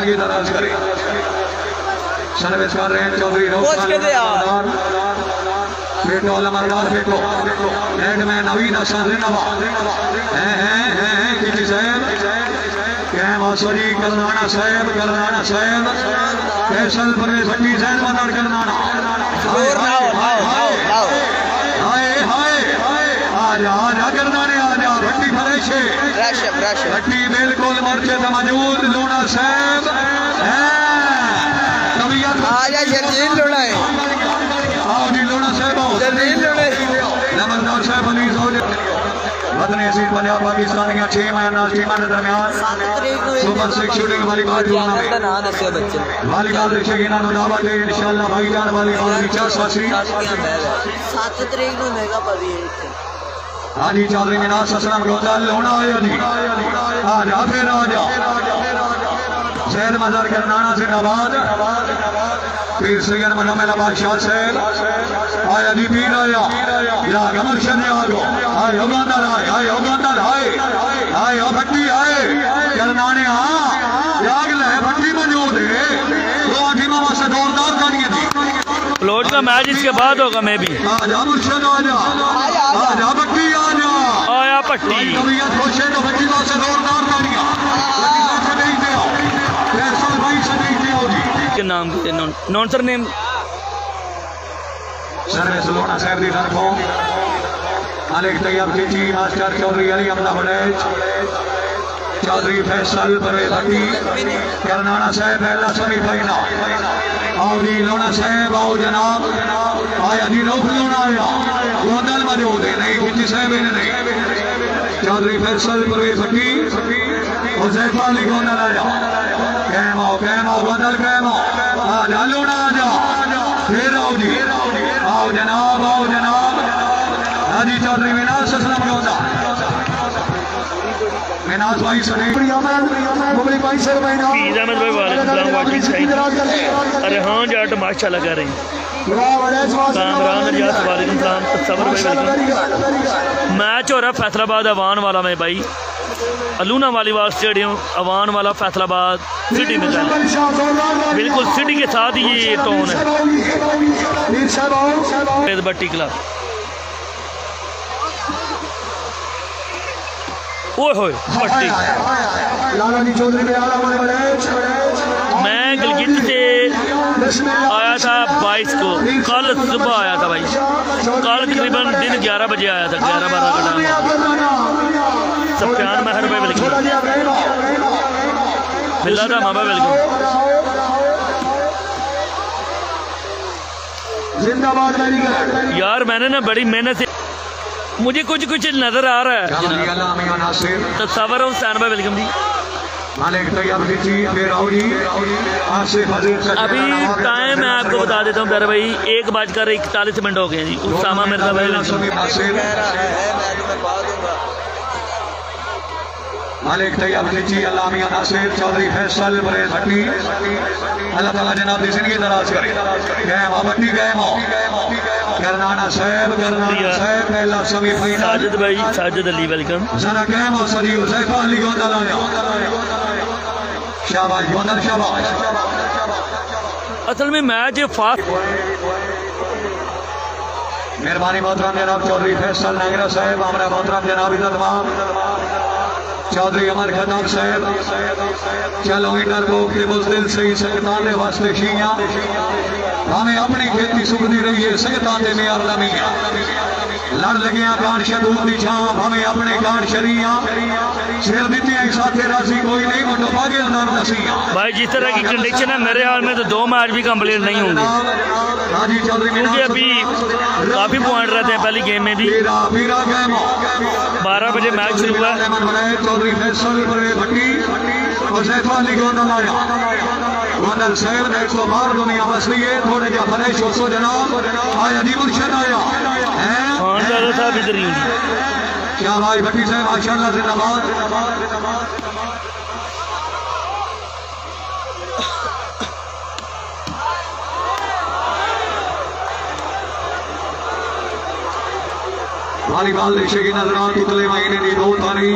जिंदगी दराज करे। सर्विस कर रहे हैं चौधरी बेटो अलमरदार बेटो हेडमैन नवीन हसन रिनवा किसी साहब कैम आसरी करनाना साहब फैसल परवेज भट्टी जैन मदर करनाना आजा करनाने आजा भट्टी फरेशे भट्टी बिल्कुल मर्चे मौजूद लूना साहब आजा जर्जील लूना है लूना साहब नमस्कार साहब वतनी अजीज पंजाब पाकिस्तान के 6 मैच टीमां के दरमियान सुपर 6 शूटिंग वाली बात वॉलीबॉल देखेगी ना दावत है इंशाल्लाह भाईजान वॉलीबॉल की 7 तरीक ਨੂੰ मेगा पवी है हाजी चौधरी मिनाज असलम रोजा लोना आया जी आजा फिर आजा शहर मजार करनाना से नवाज पीर सैयद मनोमेल बादशाह साहब आया जी पीर आया या कमर शने आगो आए उगांदर आए भट्टी आए करनाने याग ले भट्टी मौजूद है दो टीमों वास्ते जोरदार तालियां दी प्लॉट का मैच इसके बाद होगा। मैं भी आजा मुर्शिद आजा भट्टी आया पट्टी तबीयत खुश है तो भट्टी वास्ते जोरदार तालियां के नाम नॉन सर नेम सर्विस लोना साहब की तरफों मालिक तैयब खिची मास्टर चौधरी अली अमला बड़ेज चौधरी फैसल परवेज भट्टी करनाना साहब पहला सेमीफाइनल आओ जी लोना साहब आओ जनाब आया जी रोक लोना आया गोदल मौजूद है नहीं खिची साहब नहीं चौधरी फैसल परवेज भट्टी हुज़ैफा अली गोदल आया कैमो गोदल कैमो आजा लोना आजा फिर आओ जनाब हाजी चौधरी मिनाज असलम गोदा मिनाज भाई सने मुगली भाई सर भाई ना अरे हाँ जाट माशाल्लाह कर रही कामरान रियाज वालेकुम सलाम सबर भाई वेलकम। मैच हो रहा है फैसलाबाद अवान वाला में भाई अलूना वालीबाल स्टेडियम अवान वाला फैसलाबाद सिटी में बिल्कुल सिटी के साथ ही ये टाउन है भट्टी क्लब। ओए भट्टी मैं गिलगित से आया था 22 को कल सुबह आया था भाई कल तकरीबन दिन 11 बजे आया था 11-12 का टाइम। सफियान महर भाई वेलकम बिल्ला था माँ वेलकम। यार मैंने ना बड़ी मेहनत से मुझे कुछ नजर आ रहा है तो सबर हुसैन भाई वेलकम जी। अभी टाइम मैं आपको बता देता हूँ प्यारे भाई 1:41 हो गए हैं जी। उसामा मिर्जा भाई मालिक तैयब खिची अल्लाह मियां नासिर चौधरी फैसल परवेज भट्टी अल्लाह ताला जनाब की जिंदगी दराज करे। भट्टी करनाना साहब पहला सेमीफाइनल साजिद भाई साजिद अली वेलकम जरा कैम और सदी हुज़ैफा अली गोदल आया शाबाश गोदल शाबाश। असल में मैच फास्ट मेहरबानी मोहतरम जनाब चौधरी फैसल नागरा साहब हमारा मोहतरम जनाब इज्जत चौधरी अमर खदान साहब चलो इंटरवो के बुज़दिल से ही सकतान वास्ते शिया हमें अपनी खेती सुखदी रही है सकतान दे में अरलमिया लड़ लगिया कान शदूर दी छां हमें अपने कान शरिया शेर दितिया साथे राजी कोई नहीं मुंडो पागे अंदर नसिया भाई जिस तरह की कंडीशन है मेरे हाल में तो 2 मैच भी कंप्लीट नहीं होंगे क्योंकि अभी काफी पॉइंट रहते हैं पहली गेम में भी 12 बजे मैच शुरू हुआ। चौधरी फैसल परवेज भट्टी हुज़ैफा अली गोदल आया गोदल साहब ने 112 दुनिया बस लिए थोड़े जा फरेश हो जनाब आया जी मुर्शिद आया साहब इधर ही क्या भाई भट्टी साहब माशाल्लाह जिंदाबाद। वॉलीबॉल देखेगी नजरान तुतले महीने की 2 तारीख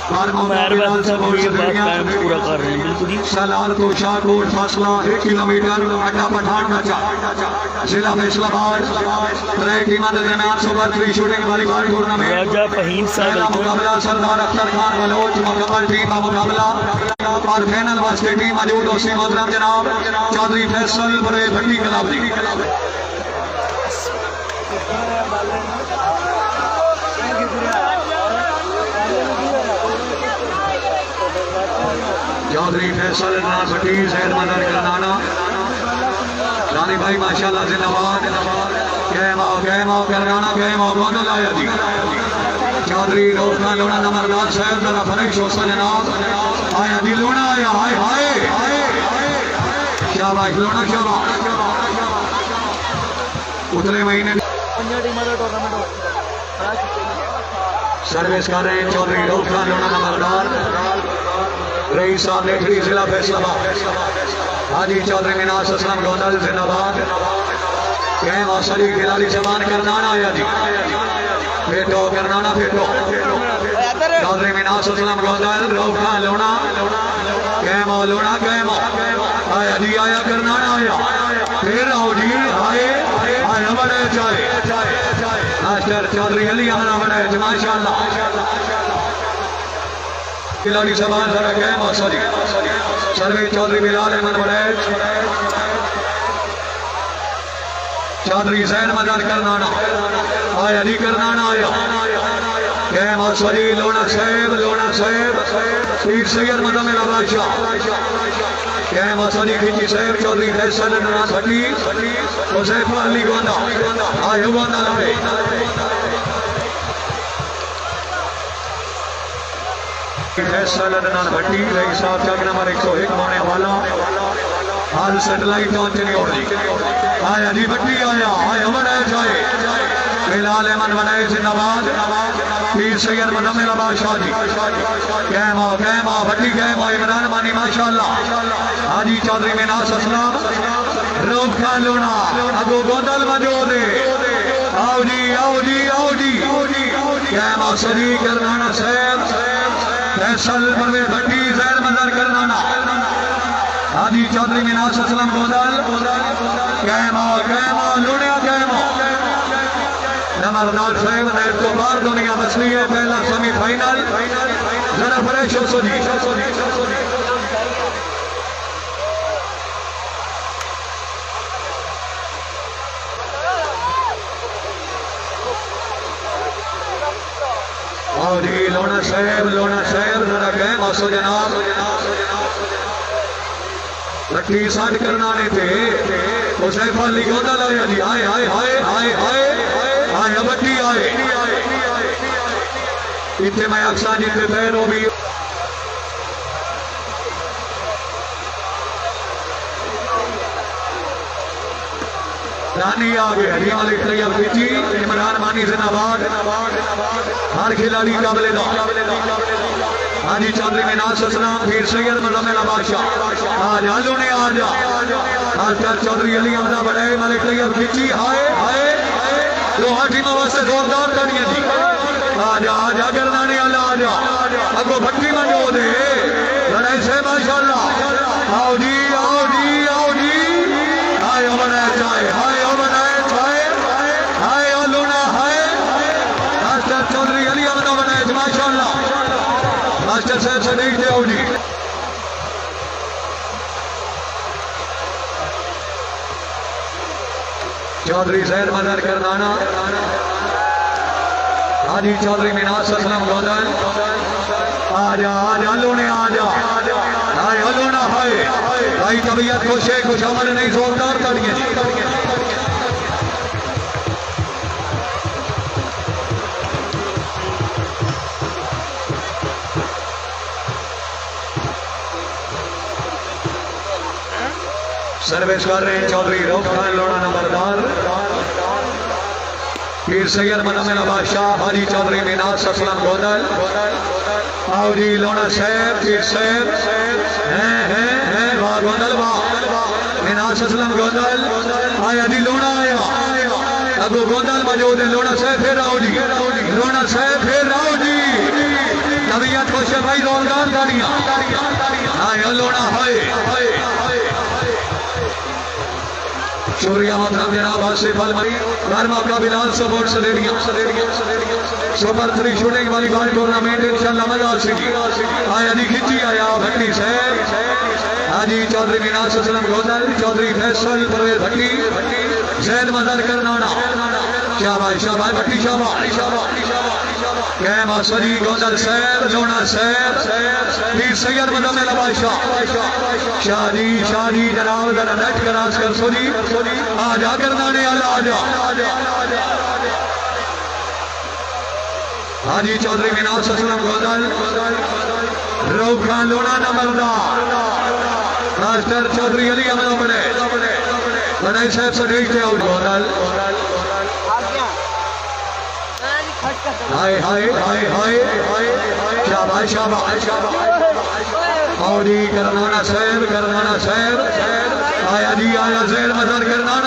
मेहरबानी साहब ये बात कायम पूरा कर रहे हैं बिल्कुल ही। सलाल को शाहकोट फासला 1 किलोमीटर अड्डा पठान का जिला फैसलाबाद ट्रैक की मदद में 800 शूटिंग वॉलीबॉल टूर्नामेंट राजा फहीम पहला साहब मुकाबला सरदार अख्तर खान बलोच मुकम्मल टीम का मुकाबला और फाइनल वास्ते टीम मौजूद दोस्ती मोहतरम जनाब चौधरी फैसल बड़े भट्टी कलाब जी चौधरी फैसल भट्टी जैद मदर करनाना रानी भाई माशाल्लाह जिंदाबाद कहमा करनाना कहमा गोंदल आया जी चौधरी रोजना लोना नंबरदार साहब जरा फरेक शोसा जनाब आया जी लोना आया हाय हाय शाबाश लोना शाबाश उतरे महीने सर्विस कर रहे हैं चौधरी रोजना लोना नंबरदार रईस साहब नेठड़ी जिला फैसलाबाद हाजी चौधरी मिनास असलम गोंदल जिंदाबाद कहम असली खिलाड़ी जमान करनाना आया जी फेटो करनाना फेटो चौधरी मिनास असलम गोंदल रोका लोना कहमो लोना कहमो आया जी आया करनाना आया फिर आओ जी आए आया बड़े चाहे मास्टर चौधरी अली हमारा बड़े माशाल्लाह खिलाड़ी जमान जरा कहम असली सर्वे चौधरी बिलाल अहमद बड़े चौधरी जैन मदद करनाना आया जी करनाना आया कहम असली लोना साहेब पीर सैयद मदमिल बादशाह कहम असली खिची साहेब चौधरी फैसल भट्टी हुसैफा अली गोंदा आयो गोंदा लाए फैसल भट्टी रही साहब चक नंबर 101 होने वाला हाल सेटेलाइट पहुंचने और आया जी भट्टी आया आया बनाए जाए बिलाल अहमद बनाए जिंदाबाद पीर सैयद मुदम्मिल बादशाह जी कहमा भट्टी कहमा इमरान मानी माशाल्लाह हाजी चौधरी मिनास असलम रोक खा लोना अगो गोदल मौजूद आओ जी कहमा सदी करनाना साहब फैसल परवेज भट्टी जैन मदर करनाना हाजी चौधरी मिनास असलम गोदल कहमा लुणिया कहमा नंबरदार साहब ने तो बार दुनिया बसली है पहला सेमीफाइनल जरा फ्रेश हो सोजी और जी लोना साहब जरा कहम असो जनाब भट्टी साठ करना ने थे हुसैफा अली गोंदल आया जी हाय भट्टी आए इतने मैं अक्सा जितने पैरों भी रानी आ गए हरियाणा वाले तैयार पीछी इमरान मानी जिंदाबाद हर खिलाड़ी काबिले हाजी चौधरी मिनास असलम पीर सैयद मुदम्मिल बादशाह आजा लोने आजा मास्टर चौधरी अली अहमद बड़े मालिक तैयार पीछी हाय लोहा टीम वास्ते जोरदार ताड़ियां जी आजा करनाने वाला आजा अगो भट्टी मौजूद है लड़ाई से माशाल्लाह आओ जी आयो बनाए चाहे चौधरी अली अहमद बनाए माशाल्लाह मास्टर साहब से देखते हो जी चौधरी जैद मदर करनाना हाजी चौधरी मिनास असलम गोदल आजा लोने आजा लोना हाय भाई तबीयत खुश है कुछ अमल नहीं जोरदार ताड़ियां सर्विस कर रहे हैं चौधरी रोकखान लोना नंबरदार पीर सैयद मुदम्मिल बादशाह हाजी चौधरी मिनास असलम गोदल आओ जी लोना साहब पीर साहब हैं वाह गोदल वाह मिनास असलम गोदल आया जी लोना आया अगो गोदल मौजूद है लोना साहब फिर आओ जी लोना साहब फिर आओ जी तबीयत खुश है भाई जोरदार तालियां हाय अलोना हाय चोरिया मतलब जनाब आसिफ अलमरी गर्मा का Bilal support stadium super 3 shooting वाली बॉल टूर्नामेंट इंशाल्लाह मजा आएगी आया दी खिंची आया भट्टी से हाजी चौधरी मीनास असलम गोदल चौधरी फैसल परवेज भट्टी जैद मदर करनाना शाबाश शाबाश भट्टी शाबाश कैम आसरी गोदल सैर जोना सैर पीर सैयद मदमेल बादशाह शादी जनाब जरा नेट करास कर सोनी आजा करनाने आला आजा हाजी चौधरी मीनास असलम गोदल रोखा लोना नंबरदार मास्टर चौधरी अली अहमद बड़े साहब से देखते आउट गोदल हाय हाय हाय हाय शाबाश शाबाश औरी करनाना शहर आया जी आया जैर मदर करनाना